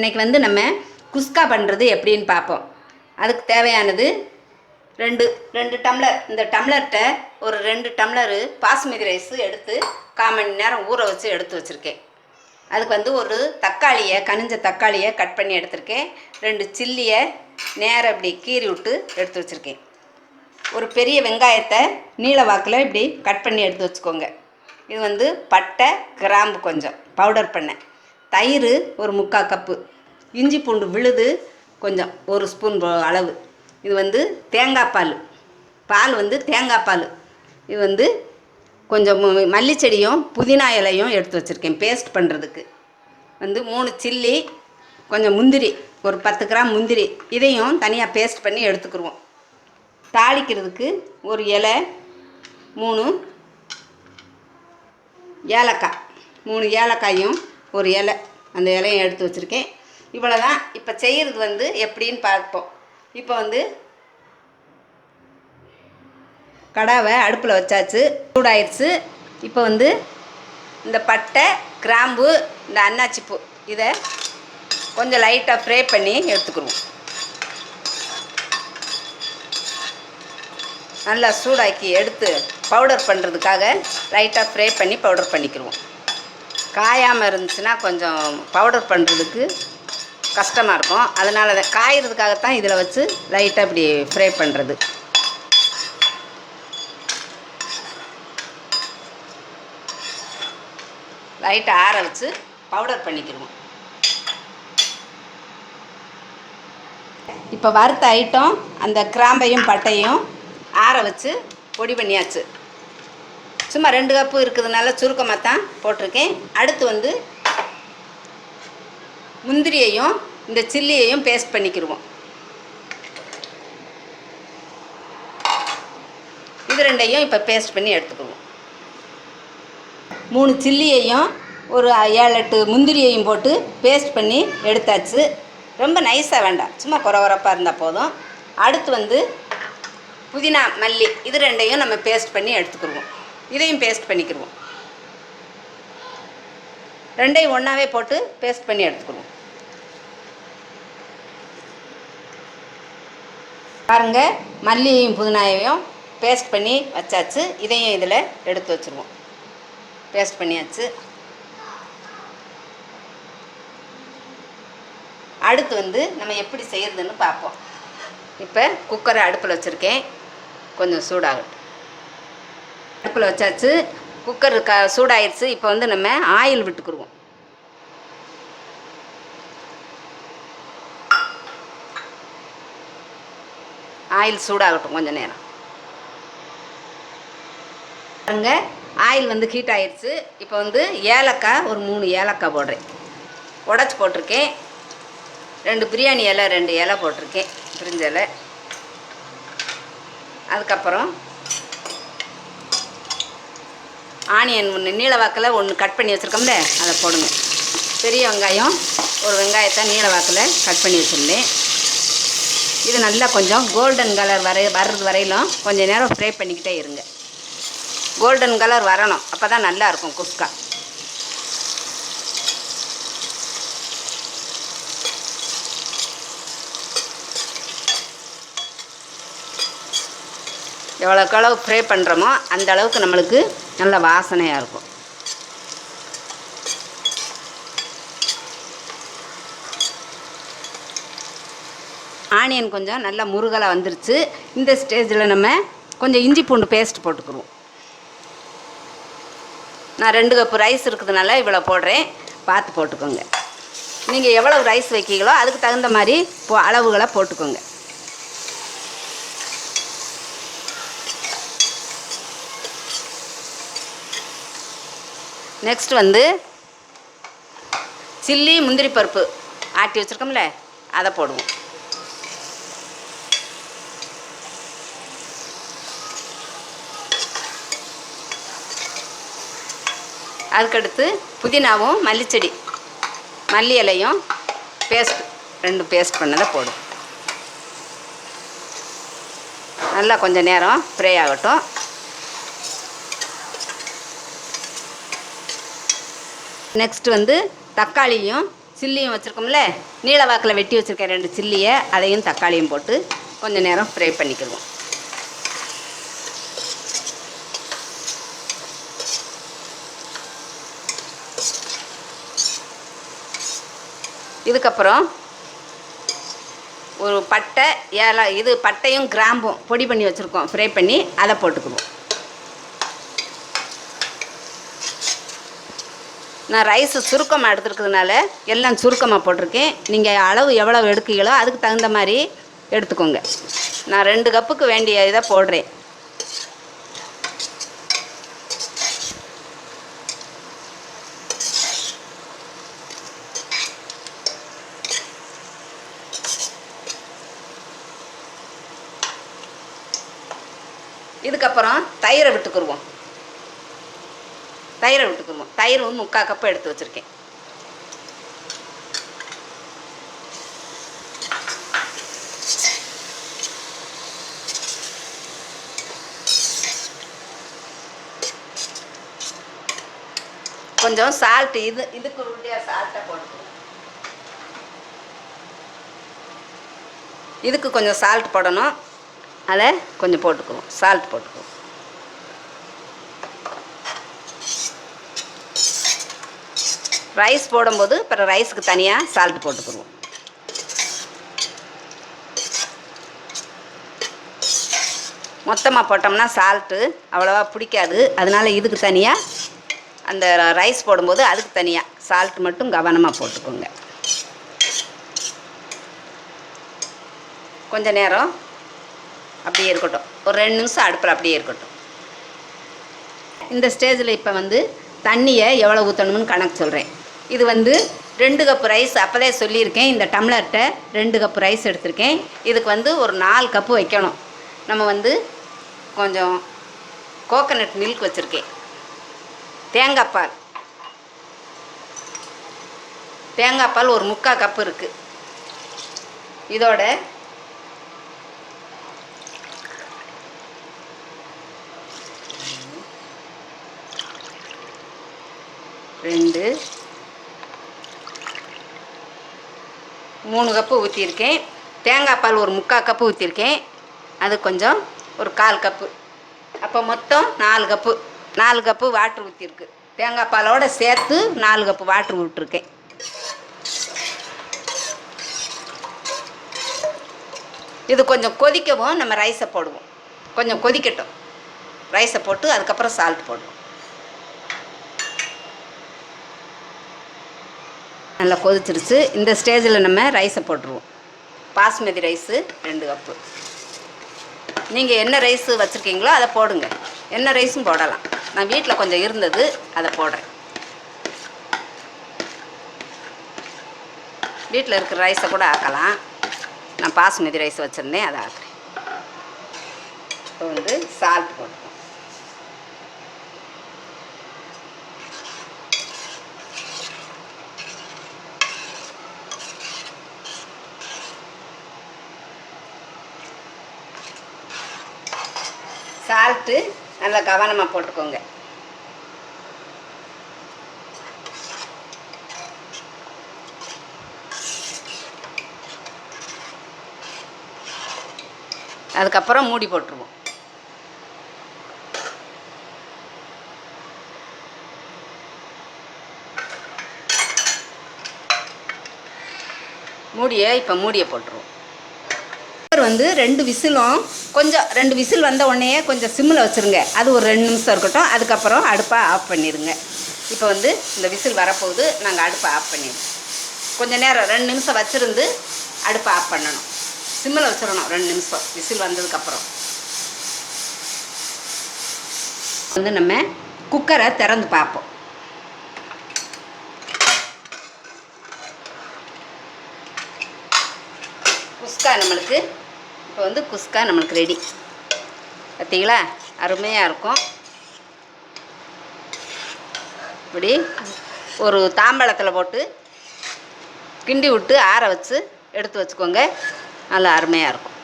இன்றைக்கி வந்து நம்ம குஸ்கா பண்ணுறது எப்படின்னு பார்ப்போம். அதுக்கு தேவையானது ரெண்டு டம்ளர். இந்த டம்ளர்கிட்ட ஒரு 2 டம்ளரு பாசுமதி ரைஸ் எடுத்து 1/4 மணி நேரம் ஊற வச்சு எடுத்து வச்சுருக்கேன். அதுக்கு வந்து ஒரு தக்காளியை, கனிஞ்ச தக்காளியை கட் பண்ணி எடுத்திருக்கேன். 2 சில்லியை நேரம் இப்படி கீறி விட்டு எடுத்து வச்சுருக்கேன். ஒரு பெரிய வெங்காயத்தை நீல வாக்கில் இப்படி கட் பண்ணி எடுத்து வச்சுக்கோங்க. இது வந்து பட்டை, கிராம்பு கொஞ்சம் பவுடர் பண்ண, தயிர் ஒரு 3/4 கப்பு, இஞ்சி பூண்டு விழுது கொஞ்சம் 1 ஸ்பூன் அளவு. இது வந்து தேங்காய் பால் வந்து தேங்காய் பால். இது வந்து கொஞ்சம் மல்லிச்செடியும் புதினா இலையும் எடுத்து வச்சுருக்கேன் பேஸ்ட் பண்ணுறதுக்கு. வந்து 3 சில்லி, கொஞ்சம் முந்திரி, ஒரு 10 கிராம் முந்திரி, இதையும் தனியாக பேஸ்ட் பண்ணி எடுத்துக்கிடுவோம். தாளிக்கிறதுக்கு ஒரு இலை, 3 ஏலக்காய், 3 ஏலக்காயும் ஒரு இலை, அந்த இலையும் எடுத்து வச்சுருக்கேன். இவ்வளோ தான். இப்போ செய்கிறது வந்து எப்படின்னு பார்ப்போம். இப்போ வந்து கடாவை அடுப்பில் வச்சாச்சு, சூடாயிடுச்சு. இப்போ வந்து இந்த பட்டை, கிராம்பு, இந்த அன்னாச்சிப்பூ இதை கொஞ்சம் லைட்டாக ஃப்ரை பண்ணி எடுத்துக்கிடுவோம். நல்லா சூடாக்கி எடுத்து பவுடர் பண்ணுறதுக்காக லைட்டாக ஃப்ரை பண்ணி பவுடர் பண்ணிக்கிடுவோம். காயாமல் இருந்துச்சுன்னா கொஞ்சம் பவுடர் பண்ணுறதுக்கு கஷ்டமாக இருக்கும். அதனால் அதை காயறதுக்காகத்தான் இதில் வச்சு லைட்டாக இப்படி ஃப்ரை பண்ணுறது. லைட்டாக ஆற வச்சு பவுடர் பண்ணிக்கிடுவோம். இப்போ வறுத்த ஐட்டம் அந்த கிராம்பையும் பட்டையும் ஆற வச்சு பொடி பண்ணியாச்சு. சும்மா 2 கப்பு இருக்கிறதுனால சுருக்கமாக தான் போட்டிருக்கேன். அடுத்து வந்து முந்திரியையும் இந்த சில்லியையும் பேஸ்ட் பண்ணிக்கிடுவோம். இது ரெண்டையும் இப்போ பேஸ்ட் பண்ணி எடுத்துக்குவோம். 3 சில்லியையும் ஒரு 7-8 முந்திரியையும் போட்டு பேஸ்ட் பண்ணி எடுத்தாச்சு. ரொம்ப நைஸாக வேண்டாம், சும்மா குறப்பாக இருந்தால் போதும். அடுத்து வந்து புதினா, மல்லி, இது ரெண்டையும் நம்ம பேஸ்ட் பண்ணி எடுத்துக்கிடுவோம். இதையும் பேஸ்ட் பண்ணிக்கிடுவோம். ரெண்டையும் ஒன்றாவே போட்டு பேஸ்ட் பண்ணி எடுத்துக்கிடுவோம். பாருங்கள், மல்லியையும் புதினாயையும் பேஸ்ட் பண்ணி வச்சாச்சு. இதையும் இதில் எடுத்து வச்சுருவோம். பேஸ்ட் பண்ணியாச்சு. அடுத்து வந்து நம்ம எப்படி செய்கிறதுன்னு பார்ப்போம். இப்போ குக்கரை அடுப்பில் வச்சுருக்கேன், கொஞ்சம் சூடாகட்டும். அடுப்பில் வச்சாச்சு, குக்கர் சூடாயிடுச்சு. இப்போ வந்து நம்ம ஆயில் விட்டுக்குருவோம். ஆயில் சூடாகட்டும் கொஞ்சம் நேரம். பாருங்க, ஆயில் வந்து ஹீட் ஆயிடுச்சு. இப்போ வந்து ஏலக்காய் ஒரு 3 ஏலக்காய் போடுறேன், உடச்சி போட்டிருக்கேன். 2 பிரியாணி இலை, 2 இலை போட்டிருக்கேன், பிரிஞ்ச இலை. அதுக்கப்புறம் ஆனியன் நீல வாக்கில் 1 கட் பண்ணி வச்சுருக்கோம்ல, அதை போடுங்க. பெரிய வெங்காயம் ஒரு வெங்காயத்தை நீல வாக்கில் கட் பண்ணி வச்சுருந்தேன். இது நல்லா கொஞ்சம் கோல்டன் கலர் வர்றது வரையிலும் கொஞ்சம் நேரம் ஃப்ரை பண்ணிக்கிட்டே இருங்க. கோல்டன் கலர் வரணும், அப்போ தான் நல்லாயிருக்கும் குஸ்கா. எவ்வளோக்கு அளவு ஃப்ரை பண்ணுறோமோ அந்த அளவுக்கு நம்மளுக்கு நல்ல வாசனையாக இருக்கும். ஆனியன் கொஞ்சம் நல்லா முருகலாக வந்துருச்சு. இந்த ஸ்டேஜில் நம்ம கொஞ்சம் இஞ்சி பூண்டு பேஸ்ட் போட்டுக்குருவோம். நான் 2 கப்பு ரைஸ் இருக்கிறதுனால இவ்வளோ போடுறேன், பார்த்து போட்டுக்கோங்க. நீங்கள் எவ்வளவு ரைஸ் வைக்கீங்களோ அதுக்கு தகுந்த மாதிரி அளவுகளை போட்டுக்கோங்க. நெக்ஸ்ட் வந்து சில்லி, முந்திரி பருப்பு ஆட்டி வச்சுருக்கோம்ல, அதை போடுவோம். அதுக்கடுத்து புதினாவும் மல்லிச்செடி, மல்லி இலையும் பேஸ்ட் 2 பேஸ்ட் பண்ணதை போடும். நல்லா கொஞ்சம் நேரம் ஃப்ரை ஆகட்டும். நெக்ஸ்ட் வந்து தக்காளியும் சில்லியும் வச்சுருக்கோம்ல, நீல வாக்கில் வெட்டி வச்சுருக்கேன் 2 சில்லியை, அதையும் தக்காளியும் போட்டு கொஞ்சம் நேரம் ஃப்ரை பண்ணிக்கிடுவோம். இதுக்கப்புறம் ஒரு பட்டை இது பட்டையும் கிராம்பும் பொடி பண்ணி வச்சுருக்கோம், ஃப்ரை பண்ணி அதை போட்டுக்குவோம். நான் ரைஸு சுருக்கமாக எடுத்துருக்கிறதுனால எல்லாம் சுருக்கமாக போட்டிருக்கேன். நீங்கள் அளவு எவ்வளோ எடுக்கீங்களோ அதுக்கு தகுந்த மாதிரி எடுத்துக்கோங்க. நான் 2 கப்புக்கு வேண்டிய இதை போடுறேன். இதுக்கப்புறம் தயிரை விட்டுக்குருவோம். தயிர் 3/4 கப்பு எடுத்து வச்சுருக்கேன். கொஞ்சம் சால்ட்டு இதுக்கு உள்ள சால்ட்டை போட்டுக்குவோம். இதுக்கு கொஞ்சம் சால்ட் போடணும், அதை கொஞ்சம் போட்டுக்குவோம். சால்ட் போட்டுக்குவோம். ரைஸ் போடும்போது அப்புறம் ரைஸுக்கு தனியாக சால்ட் போட்டுக்குவோம். மொத்தமாக போட்டோம்னா சால்ட்டு அவ்வளோவா பிடிக்காது. அதனால் இதுக்கு தனியாக அந்த ரைஸ் போடும்போது அதுக்கு தனியாக சால்ட் மட்டும் கவனமாக போட்டுக்கோங்க. கொஞ்சம் நேரம் அப்படியே இருக்கட்டும், ஒரு 2 நிமிஷம் அடுப்பில் அப்படியே இருக்கட்டும். இந்த ஸ்டேஜில் இப்போ தண்ணியை எவ்வளோ ஊற்றணும்னு கணக்கு சொல்கிறேன். இது 2 கப்பு ரைஸ், அப்போதே சொல்லியிருக்கேன். இந்த டம்ளர்கிட்ட 2 கப்பு ரைஸ் எடுத்திருக்கேன். இதுக்கு ஒரு 4 கப்பு வைக்கணும். நம்ம கொஞ்சம் கோகனட் மில்க் வச்சுருக்கேன், தேங்காய் பால் ஒரு 3/4 கப்பு இருக்குது. இதோட 2 3 கப்பு ஊற்றியிருக்கேன். தேங்காய் பால் ஒரு 3/4 கப்பு ஊற்றிருக்கேன். அது கொஞ்சம் ஒரு 1/4 கப்பு. அப்போ மொத்தம் 4 கப்பு. 4 cup water ஊற்றிருக்கு. தேங்காய் பாலோடு சேர்த்து 4 கப்பு வாட்ரு விட்டுருக்கேன். இது கொஞ்சம் கொதிக்கவும் நம்ம ரைஸை போடுவோம். கொஞ்சம் கொதிக்கட்டும், ரைஸை போட்டு அதுக்கப்புறம் சால்ட் போடுவோம். நல்லா கொதிச்சிருச்சு. இந்த ஸ்டேஜில் நம்ம ரைஸை போட்டுருவோம். Basmati rice 2 cup. நீங்கள் என்ன ரைஸு வச்சுருக்கீங்களோ அதை போடுங்க. என்ன ரைஸும் போடலாம். நான் வீட்டில் கொஞ்சம் இருந்தது, அதை போடுறேன். வீட்டில் இருக்கிற ரைஸை கூட ஆக்கலாம். நான் பாஸ்மதி ரைஸ் வச்சுருந்தேன், அதை ஆக்குறேன். இப்போ சால்ட் போட்டுருவோம். சால்ட்டு நல்லா கவனமாக போட்டுக்கோங்க. அதுக்கப்புறம் மூடி போட்டுருவோம். மூடியை போட்டுருவோம். 2 விசிலும் கொஞ்சம் 2 விசில் வந்த உடனே கொஞ்சம் சிம்மில் வச்சுருங்க. அது ஒரு 2 நிமிஷம் இருக்கட்டும். அதுக்கப்புறம் அடுப்பை ஆஃப் பண்ணிடுங்க. இப்போ இந்த விசில் வரப்போகுது. நாங்கள் அடுப்பை ஆஃப் பண்ணிடுவோம். கொஞ்சம் நேரம் 2 நிமிஷம் வச்சுருந்து அடுப்பை ஆஃப் பண்ணணும். சிம்மில் வச்சிடணும் 2 நிமிஷம் விசில் வந்ததுக்கப்புறம். நம்ம குக்கரை திறந்து பார்ப்போம். குஸ்கா நம்மளுக்கு ரெடி. பார்த்தீங்களா, அருமையாக இருக்கும். இப்படி ஒரு தாம்பழத்தில் போட்டு கிண்டி விட்டு ஆற வச்சு எடுத்து வச்சுக்கோங்க. நல்லா அருமையாக இருக்கும்.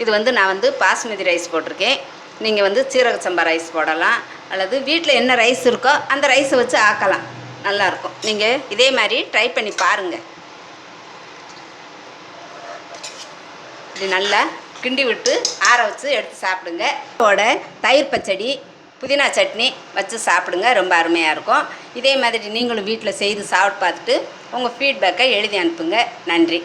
இது நான் பாஸ்மதி ரைஸ் போட்டிருக்கேன். நீங்கள் வந்து சீரக சம்பா ரைஸ் போடலாம், அல்லது வீட்டில் என்ன ரைஸ் இருக்கோ அந்த ரைஸை வச்சு ஆக்கலாம், நல்லாயிருக்கும். நீங்கள் இதே மாதிரி ட்ரை பண்ணி பாருங்கள். இப்படி நல்லா கிண்டி விட்டு ஆற வச்சு எடுத்து சாப்பிடுங்க. இதோட தயிர் பச்சடி, புதினா சட்னி வச்சு சாப்பிடுங்க, ரொம்ப அருமையாக இருக்கும். இதே மாதிரி நீங்களும் வீட்டில் செய்து சாப்பிட்டு பார்த்துட்டு உங்கள் ஃபீட்பேக்கை எழுதி அனுப்புங்க. நன்றி.